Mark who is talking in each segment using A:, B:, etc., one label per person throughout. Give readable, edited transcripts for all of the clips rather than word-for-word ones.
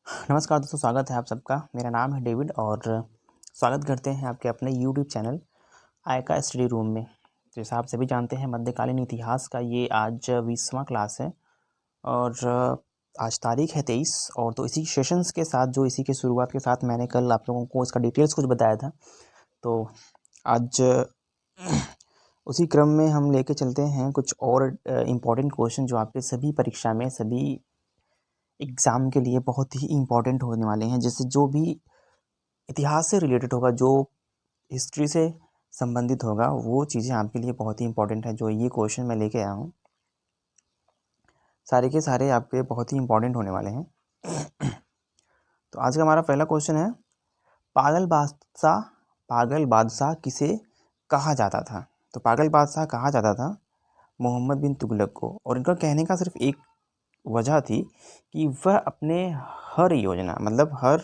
A: नमस्कार दोस्तों, स्वागत है आप सबका। मेरा नाम है डेविड और स्वागत करते हैं आपके अपने यूट्यूब चैनल आयका स्टडी रूम में। जैसा आप सभी जानते हैं, मध्यकालीन इतिहास का ये आज 20वां क्लास है और आज तारीख है 23। और तो इसी सेशंस के साथ, जो इसी के शुरुआत के साथ मैंने कल आप लोगों को इसका डिटेल्स कुछ बताया था, तो आज उसी क्रम में हम लेके चलते हैं कुछ और इम्पोर्टेंट क्वेश्चन जो आपके सभी परीक्षा में, सभी एग्ज़ाम के लिए बहुत ही इम्पोर्टेंट होने वाले हैं। जैसे जो भी इतिहास से रिलेटेड होगा, जो हिस्ट्री से संबंधित होगा, वो चीज़ें आपके लिए बहुत ही इम्पोर्टेंट है। जो ये क्वेश्चन मैं लेके आया हूँ, सारे के सारे आपके बहुत ही इम्पोर्टेंट होने वाले हैं। तो आज का हमारा पहला क्वेश्चन है, पागल बादशाह किसे कहा जाता था? तो पागल बादशाह कहा जाता था मोहम्मद बिन तुगलक को। और इनका कहने का सिर्फ एक वजह थी कि वह अपने हर योजना, मतलब हर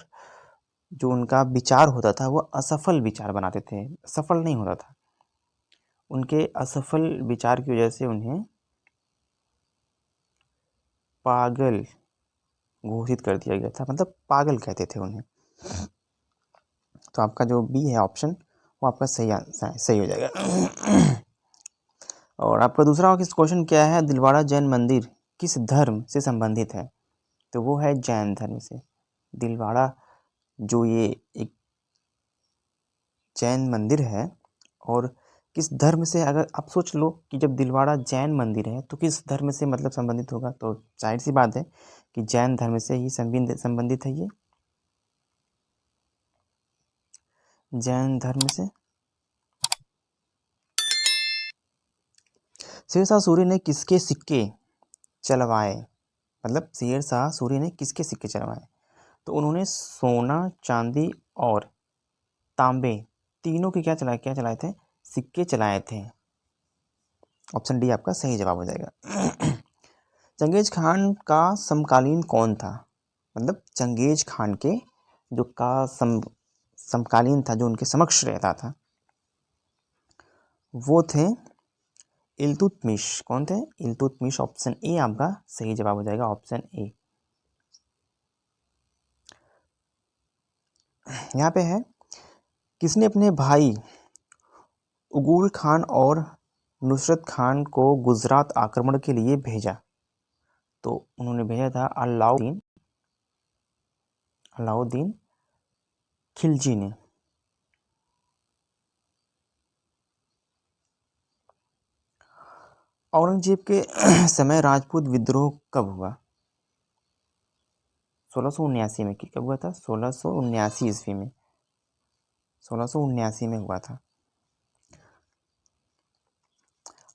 A: जो उनका विचार होता था, वो असफल विचार बनाते थे, सफल नहीं होता था। उनके असफल विचार की वजह से उन्हें पागल घोषित कर दिया गया था, मतलब पागल कहते थे उन्हें। तो आपका जो बी है ऑप्शन, वो आपका सही हो जाएगा। और आपका दूसरा क्वेश्चन क्या है, दिलवाड़ा जैन मंदिर किस धर्म से संबंधित है? तो वो है जैन धर्म से। दिलवाड़ा जो ये एक जैन मंदिर है, और किस धर्म से, अगर आप सोच लो कि जब दिलवाड़ा जैन मंदिर है तो किस धर्म से मतलब संबंधित होगा, तो जाहिर सी बात है कि जैन धर्म से ही संबंधित है ये, जैन धर्म से। शेरशाह सूरी ने किसके सिक्के चलवाए? मतलब शेरशाह सूरी ने किसके सिक्के चलवाए? तो उन्होंने सोना, चांदी और तांबे तीनों के क्या चलाए थे? सिक्के चलाए थे। ऑप्शन डी आपका सही जवाब हो जाएगा। चंगेज खान का समकालीन कौन था? मतलब चंगेज खान के जो का समकालीन था, जो उनके समक्ष रहता था, वो थे इल्तुतमिश। कौन थे? इल्तुतमिश। ऑप्शन ए आपका सही जवाब हो जाएगा, ऑप्शन ए। यहाँ पे है, किसने अपने भाई उगुल खान और नुसरत खान को गुजरात आक्रमण के लिए भेजा? तो उन्होंने भेजा था अलाउद्दीन खिलजी ने। औरंगजेब के समय राजपूत विद्रोह कब हुआ? 1679 में। कब हुआ था? 1679 ईस्वी में, 1679 में हुआ था।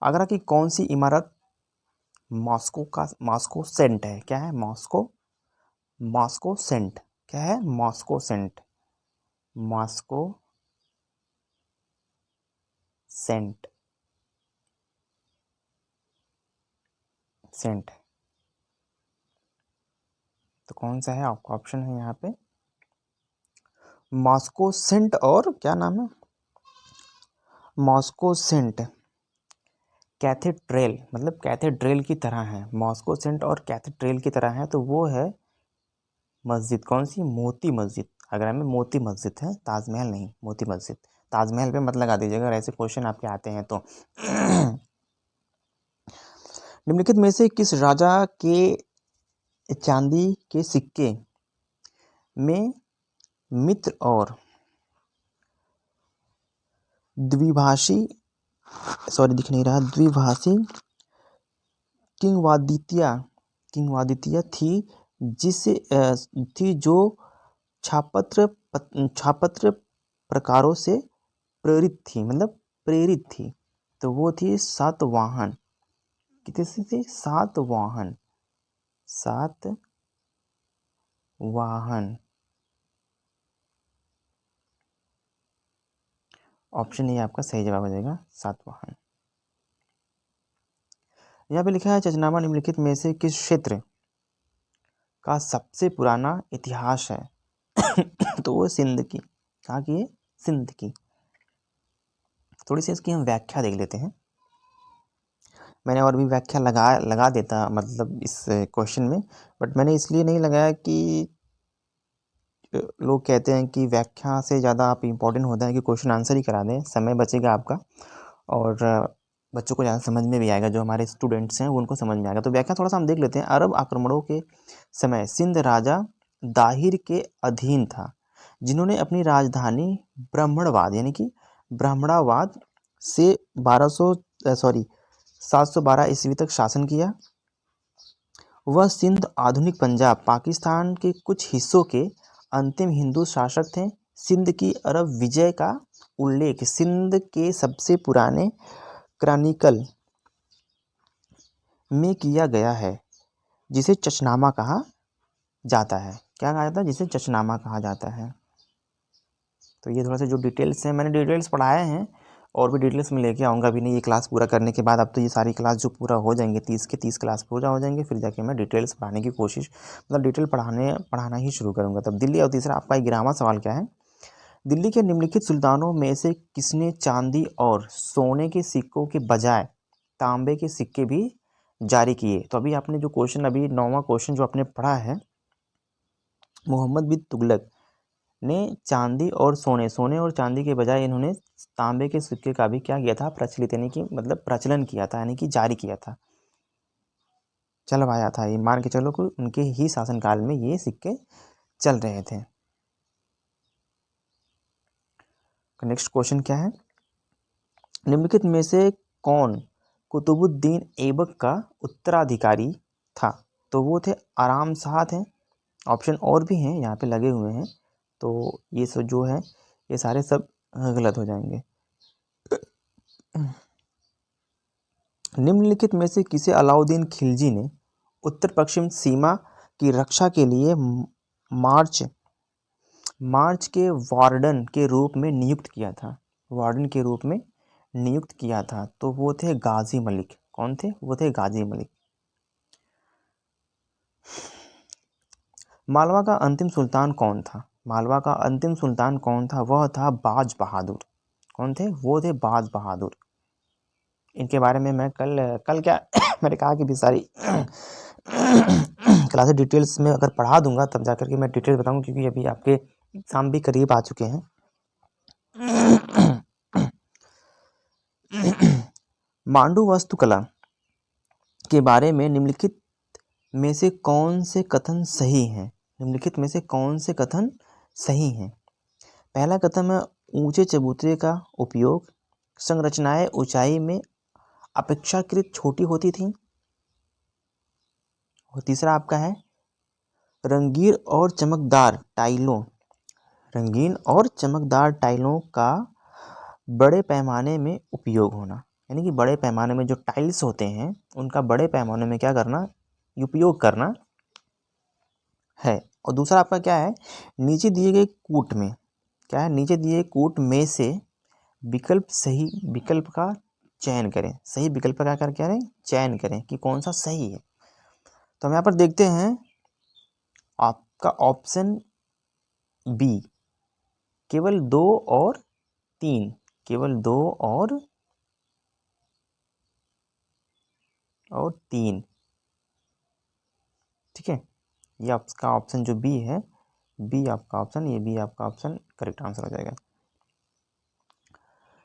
A: आगरा की कौन सी इमारत मॉस्को सेंट है? क्या है? मॉस्को सेंट। क्या है? मॉस्को सेंट। मॉस्को सेंट। सेंट। तो कौन सा है आपका ऑप्शन है यहाँ पे? मॉस्को सेंट, और क्या नाम है? मॉस्को सेंट कैथेड्रल, मतलब कैथेड्रल की तरह है। मॉस्को सेंट और कैथेड्रल की तरह है, तो वो है मस्जिद। कौन सी? मोती मस्जिद। आगरा में मोती मस्जिद है, ताजमहल नहीं, मोती मस्जिद। ताजमहल पे मत लगा दीजिएगा अगर ऐसे क्वेश्चन आपके आते हैं तो। निम्नलिखित में से किस राजा के चांदी के सिक्के में मित्र और द्विभाषी, सॉरी दिख नहीं रहा, द्विभाषी किंवदंतियां थी, जिसे थी जो छापत्र प्रकारों से प्रेरित थी, मतलब प्रेरित थी? तो वो थी सातवाहन। कितने थी? सातवाहन। सातवाहन। ऑप्शन ए आपका सही जवाब हो जाएगा, सातवाहन। यहाँ पे लिखा है, चचनामा निम्नलिखित में से किस क्षेत्र का सबसे पुराना इतिहास है? तो वो सिंध की। कहाँ की है? सिंध की। थोड़ी सी इसकी हम व्याख्या देख लेते हैं। मैंने और भी व्याख्या लगा देता मतलब इस क्वेश्चन में, बट मैंने इसलिए नहीं लगाया कि लोग कहते हैं कि व्याख्या से ज़्यादा आप इम्पोर्टेंट होता है कि क्वेश्चन आंसर ही करा दें, समय बचेगा आपका और बच्चों को ज़्यादा समझ में भी आएगा, जो हमारे स्टूडेंट्स हैं वो उनको समझ में आएगा। तो व्याख्या थोड़ा सा हम देख लेते हैं। अरब आक्रमणों के समय सिंध राजा दाहिर के अधीन था, जिन्होंने अपनी राजधानी ब्राह्मणवाद यानी कि ब्राह्मणावाद से 712 ईस्वी तक शासन किया। वह सिंध, आधुनिक पंजाब, पाकिस्तान के कुछ हिस्सों के अंतिम हिंदू शासक थे। सिंध की अरब विजय का उल्लेख सिंध के सबसे पुराने क्रॉनिकल में किया गया है, जिसे चचनामा कहा जाता है। क्या कहा जाता है? जिसे चचनामा कहा जाता है। तो ये थोड़ा सा जो डिटेल्स हैं, मैंने डिटेल्स पढ़ाए हैं और भी डिटेल्स में लेके आऊँगा भी नहीं। ये क्लास पूरा करने के बाद अब तो ये सारी क्लास जो पूरा हो जाएंगे 30 के 30 क्लास पूरा हो जाएंगे, फिर जाके मैं डिटेल्स पढ़ाने की कोशिश, मतलब डिटेल पढ़ाना ही शुरू करूँगा तब। दिल्ली। और तीसरा आपका 11वां सवाल क्या है? दिल्ली के निम्नलिखित सुल्तानों में से किसने चांदी और सोने के सिक्कों के बजाय तांबे के सिक्के भी जारी किए? तो अभी आपने जो क्वेश्चन, अभी 9वां क्वेश्चन जो आपने पढ़ा है, मोहम्मद बिन तुगलक ने चांदी और सोने और चांदी के बजाय इन्होंने तांबे के सिक्के का भी क्या किया था? प्रचलित, यानी कि मतलब प्रचलन किया था, यानी कि जारी किया था, चलवाया था। ये मान के चलो कि उनके ही शासनकाल में ये सिक्के चल रहे थे। नेक्स्ट क्वेश्चन क्या है? निम्नलिखित में से कौन कुतुबुद्दीन ऐबक का उत्तराधिकारी था? तो वो थे आराम शाह थे। ऑप्शन और भी हैं यहाँ पे लगे हुए हैं, तो ये सब जो है ये सारे सब गलत हो जाएंगे। निम्नलिखित में से किसे अलाउद्दीन खिलजी ने उत्तर पश्चिम सीमा की रक्षा के लिए मार्च के वार्डन के रूप में नियुक्त किया था? वार्डन के रूप में नियुक्त किया था, तो वो थे गाजी मलिक। कौन थे? वो थे गाजी मलिक। मालवा का अंतिम सुल्तान कौन था? मालवा का अंतिम सुल्तान कौन था? वह था बाज बहादुर। कौन थे? वो थे बाज बहादुर। इनके बारे में मैं कल क्या मैंने कहा कि भी सारी क्लासेस डिटेल्स में अगर पढ़ा दूंगा तब जाकर के मैं डिटेल्स बताऊंगा, क्योंकि अभी आपके एग्जाम भी करीब आ चुके हैं। मांडू वास्तुकला के बारे में निम्नलिखित में से कौन से कथन सही हैं? निम्नलिखित में से कौन से कथन सही हैं? पहला कथन है ऊंचे चबूतरे का उपयोग, संरचनाएं ऊंचाई में अपेक्षाकृत छोटी होती थीं। और तीसरा आपका है रंगीन और चमकदार टाइलों का बड़े पैमाने में उपयोग होना, यानी कि बड़े पैमाने में जो टाइल्स होते हैं उनका बड़े पैमाने में क्या करना? उपयोग करना है। और दूसरा आपका क्या है? नीचे दिए गए कूट में क्या है? नीचे दिए कूट में से सही विकल्प का चयन करें। सही विकल्प का क्या करें? चयन करें कि कौन सा सही है। तो हम यहाँ पर देखते हैं आपका ऑप्शन बी, केवल 2 और 3, केवल 2 और 3, ठीक है। ये आपका ऑप्शन जो बी है, बी आपका ऑप्शन, ये बी आपका ऑप्शन करेक्ट आंसर हो जाएगा।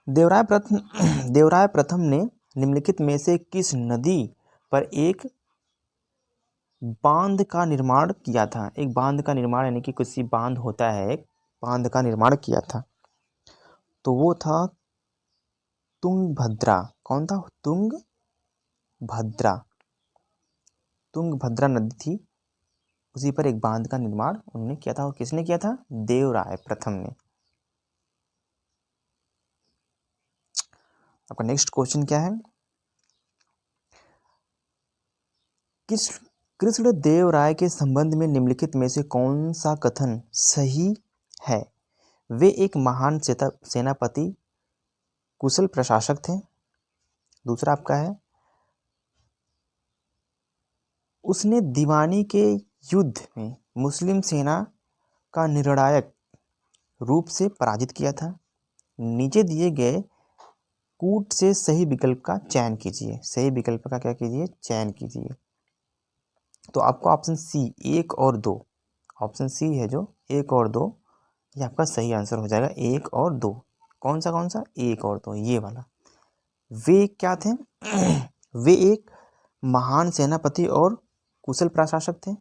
A: देवराय प्रथम ने निम्नलिखित में से किस नदी पर एक बांध का निर्माण किया था? एक बांध का निर्माण, यानी कि किसी बांध होता है, एक बांध का निर्माण किया था, तो वो था तुंगभद्रा। कौन था? तुंगभद्रा नदी थी, उसी पर एक बांध का निर्माण उन्होंने किया था। और किसने किया था? देवराय प्रथम ने। आपका नेक्स्ट क्वेश्चन क्या है? कृष्ण देव राय के संबंध में निम्नलिखित में से कौन सा कथन सही है? वे एक महान सेनापति, कुशल प्रशासक थे। दूसरा आपका है उसने दीवानी के युद्ध में मुस्लिम सेना का निर्णायक रूप से पराजित किया था। नीचे दिए गए कूट से सही विकल्प का चयन कीजिए। सही विकल्प का क्या कीजिए? चयन कीजिए। तो आपको ऑप्शन सी 1 और 2, ऑप्शन सी है जो 1 और 2, ये आपका सही आंसर हो जाएगा। 1 और 2, कौन सा 1 और 2, ये वाला। वे क्या थे? वे एक महान सेनापति और कुशल प्रशासक थे।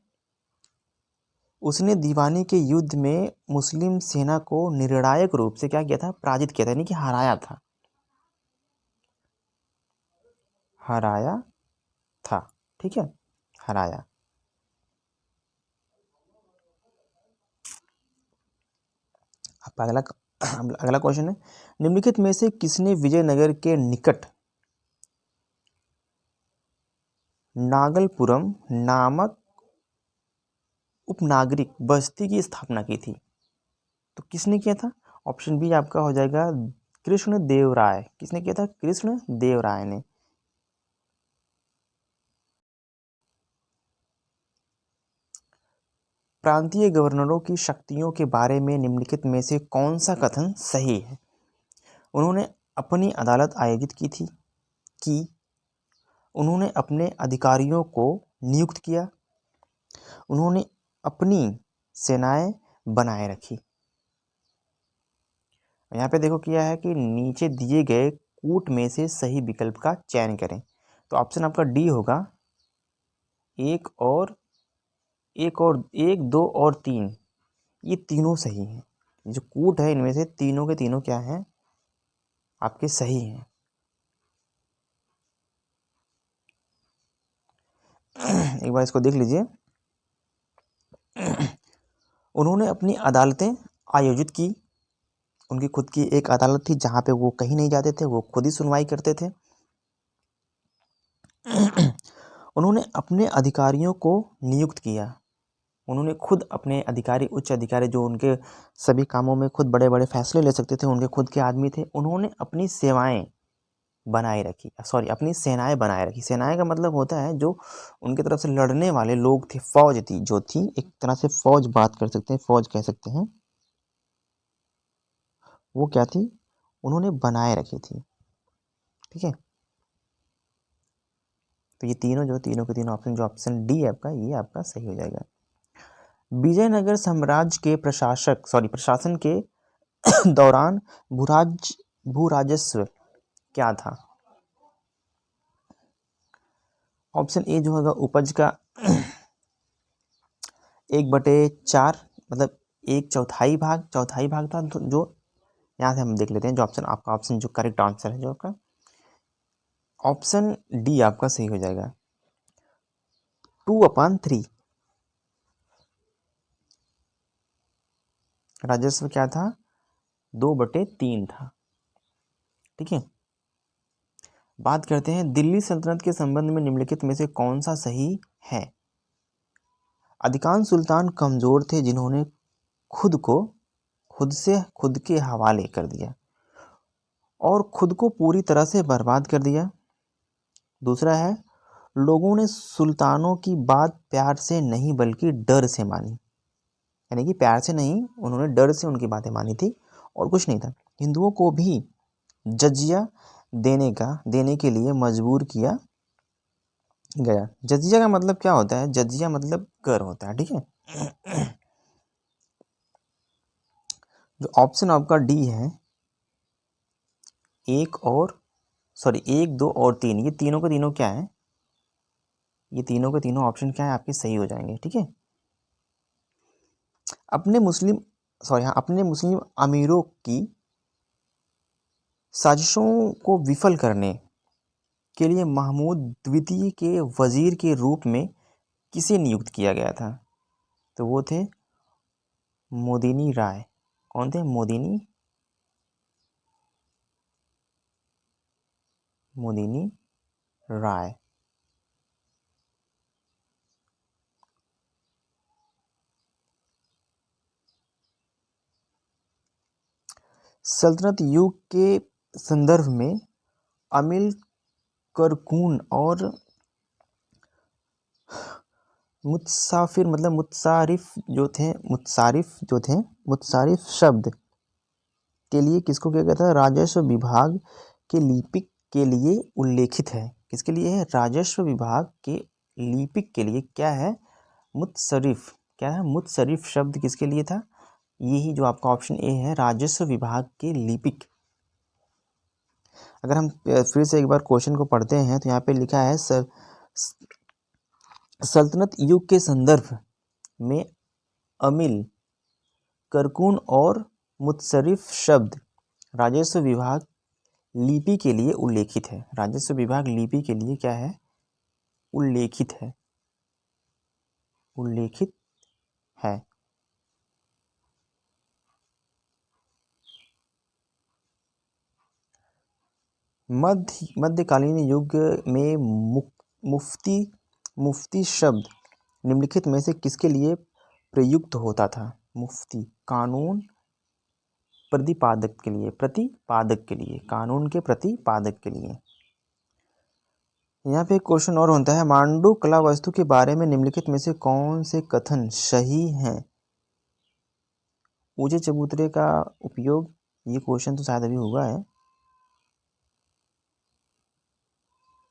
A: उसने दीवानी के युद्ध में मुस्लिम सेना को निर्णायक रूप से क्या किया था? पराजित किया था, यानी कि हराया था। हराया था, ठीक है, हराया। आपका अगला क्वेश्चन है, निम्नलिखित में से किसने विजयनगर के निकट नागलपुरम नामक उपनागरिक बस्ती की स्थापना की थी? तो किसने किया था? ऑप्शन बी आपका हो जाएगा कृष्ण देव राय। किसने किया था? कृष्ण देव राय ने। प्रांतीय गवर्नरों की शक्तियों के बारे में निम्नलिखित में से कौन सा कथन सही है? उन्होंने अपनी अदालत आयोजित की उन्होंने अपने अधिकारियों को नियुक्त किया, उन्होंने अपनी सेनाएं बनाए रखी। यहाँ पे देखो क्या है कि नीचे दिए गए कूट में से सही विकल्प का चयन करें। तो ऑप्शन आपका डी होगा, एक, दो और तीन, ये तीनों सही हैं। जो कूट है इनमें से तीनों के तीनों क्या हैं? आपके सही हैं। एक बार इसको देख लीजिए। उन्होंने अपनी अदालतें आयोजित की, उनकी खुद की एक अदालत थी जहाँ पे वो कहीं नहीं जाते थे, वो खुद ही सुनवाई करते थे। उन्होंने अपने अधिकारियों को नियुक्त किया, उन्होंने खुद अपने अधिकारी, उच्च अधिकारी जो उनके सभी कामों में खुद बड़े बड़े फैसले ले सकते थे, उनके खुद के आदमी थे। उन्होंने अपनी सेवाएं बनाए रखी, सॉरी अपनी सेनाएं बनाए रखी। सेनाएं का मतलब होता है जो उनकी तरफ से लड़ने वाले लोग थे, फौज थी जो थी, एक तरह से फौज बात कर सकते हैं, फौज कह सकते हैं। वो क्या थी? उन्होंने बनाए रखी थी, ठीक है। तो ये तीनों के तीनों ऑप्शन, जो ऑप्शन डी है आपका, ये आपका सही हो जाएगा। विजयनगर साम्राज्य के प्रशासन के दौरान भू राजस्व क्या था? ऑप्शन ए जो होगा उपज का 1/4, मतलब चौथाई भाग था। जो यहाँ से हम देख लेते हैं, जो ऑप्शन आपका, ऑप्शन जो करेक्ट आंसर है जो आपका ऑप्शन डी आपका सही हो जाएगा। 2/3 राजस्व क्या था? 2/3 था, ठीक है। बात करते हैं दिल्ली सल्तनत के संबंध में निम्नलिखित में से कौन सा सही है? अधिकांश सुल्तान कमजोर थे जिन्होंने खुद को खुद के हवाले कर दिया और खुद को पूरी तरह से बर्बाद कर दिया। दूसरा है, लोगों ने सुल्तानों की बात प्यार से नहीं बल्कि डर से मानी, यानी कि प्यार से नहीं, उन्होंने डर से उनकी बातें मानी थी और कुछ नहीं था। हिंदुओं को भी जजिया देने के लिए मजबूर किया गया। जजिया का मतलब क्या होता है? जजिया मतलब कर होता है, ठीक है। जो ऑप्शन आपका डी है, एक, दो और तीन, ये तीनों के तीनों क्या है? ये तीनों के तीनों ऑप्शन क्या है आपके? सही हो जाएंगे, ठीक है। अपने मुस्लिम अमीरों की साजिशों को विफल करने के लिए महमूद द्वितीय के वजीर के रूप में किसे नियुक्त किया गया था? तो वो थे मोदिनी राय। कौन थे? मोदिनी राय। सल्तनत युग के संदर्भ में अमिल करकून और मुत्सारिफ शब्द के लिए किसको किया गया था? राजस्व विभाग के लिपिक के लिए उल्लेखित है। किसके लिए है? राजस्व विभाग के लिपिक के लिए क्या है? मुत्सरिफ क्या है, मुत्सरिफ शब्द किसके लिए था, यही जो आपका ऑप्शन ए है, राजस्व विभाग के लिपिक। अगर हम फिर से एक बार क्वेश्चन को पढ़ते हैं तो यहाँ पे लिखा है सल्तनत युग के संदर्भ में अमील, करकुन और मुत्सरिफ शब्द राजस्व विभाग लिपि के लिए उल्लेखित है। राजस्व विभाग लिपि के लिए क्या है, उल्लेखित है, उल्लेखित है। मध्यकालीन युग में मुफ्ती शब्द निम्नलिखित में से किसके लिए प्रयुक्त होता था। मुफ्ती कानून प्रतिपादक के लिए, प्रतिपादक के लिए, कानून के प्रतिपादक के लिए। यहाँ पे एक क्वेश्चन और होता है, मांडू कला वस्तु के बारे में निम्नलिखित में से कौन से कथन सही हैं। ऊंचे चबूतरे का उपयोग, ये क्वेश्चन तो शायद अभी हुआ है।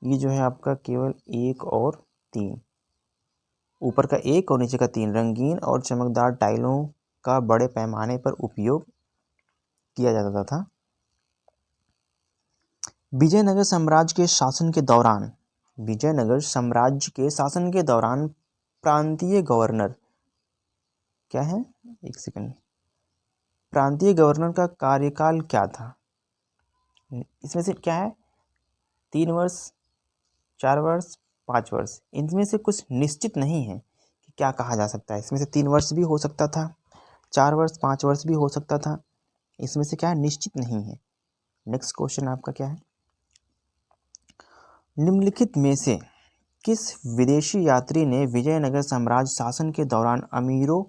A: ये जो है आपका केवल 1 और 3, ऊपर का 1 और नीचे का 3, रंगीन और चमकदार टाइलों का बड़े पैमाने पर उपयोग किया जाता था। विजयनगर साम्राज्य के शासन के दौरान, विजयनगर साम्राज्य के शासन के दौरान प्रांतीय गवर्नर, क्या है, एक सेकंड, प्रांतीय गवर्नर का कार्यकाल क्या था। इसमें से क्या है, 3 वर्ष, 4 वर्ष, 5 वर्ष, इनमें से कुछ निश्चित नहीं है कि क्या कहा जा सकता है। इसमें से 3 वर्ष भी हो सकता था, 4 वर्ष, 5 वर्ष भी हो सकता था, इसमें से क्या है, निश्चित नहीं है। नेक्स्ट क्वेश्चन आपका क्या है, निम्नलिखित में से किस विदेशी यात्री ने विजयनगर साम्राज्य शासन के दौरान अमीरों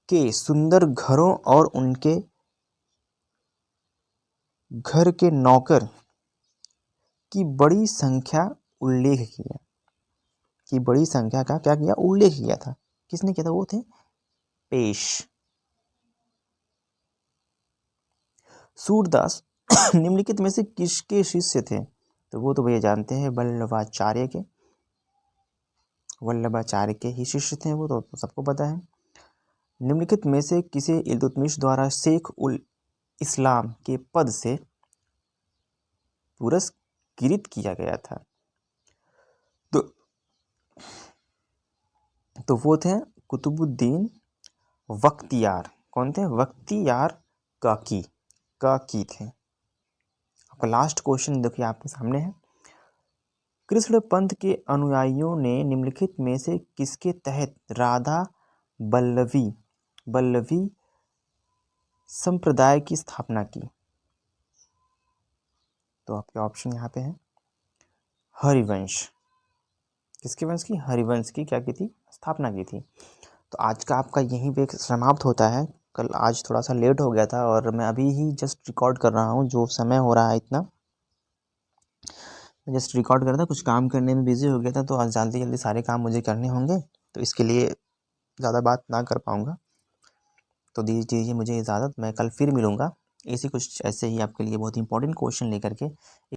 A: के सुंदर घरों और उनके घर के नौकर की बड़ी संख्या उल्लेख किया, कि बड़ी संख्या का क्या किया, उल्लेख किया था। किसने किया था, वो थे पेश। सूरदास निम्नलिखित में से किसके शिष्य थे, तो वो तो भैया जानते हैं, वल्लभाचार्य के, वल्लभाचार्य के ही शिष्य थे, वो तो सबको पता है। निम्नलिखित में से किसे इल्तुतमिश द्वारा शेख उल इस्लाम के पद से पुरस्कृत किया गया था, तो वो थे कुतुबुद्दीन बख्तियार। कौन थे, बख्तियार काकी थे। आपका लास्ट क्वेश्चन देखिए आपके सामने है, कृष्ण पंथ के अनुयायियों ने निम्नलिखित में से किसके तहत राधा बल्लवी संप्रदाय की स्थापना की। तो आपके ऑप्शन यहाँ पे है, हरिवंश, किसके वंश की, हरिवंश की क्या की थी, स्थापना की थी। तो आज का आपका यहीं पे समाप्त होता है। कल आज थोड़ा सा लेट हो गया था और मैं अभी ही जस्ट रिकॉर्ड कर रहा हूँ, जो समय हो रहा है इतना, मैं जस्ट रिकॉर्ड कर रहा था, कुछ काम करने में बिजी हो गया था, तो आज जल्दी जल्दी सारे काम मुझे करने होंगे, तो इसके लिए ज़्यादा बात ना कर पाऊँगा। तो दीजिए मुझे इजाज़त, मैं कल फिर मिलूँगा, इसी कुछ ऐसे ही आपके लिए बहुत इंपॉर्टेंट क्वेश्चन लेकर के।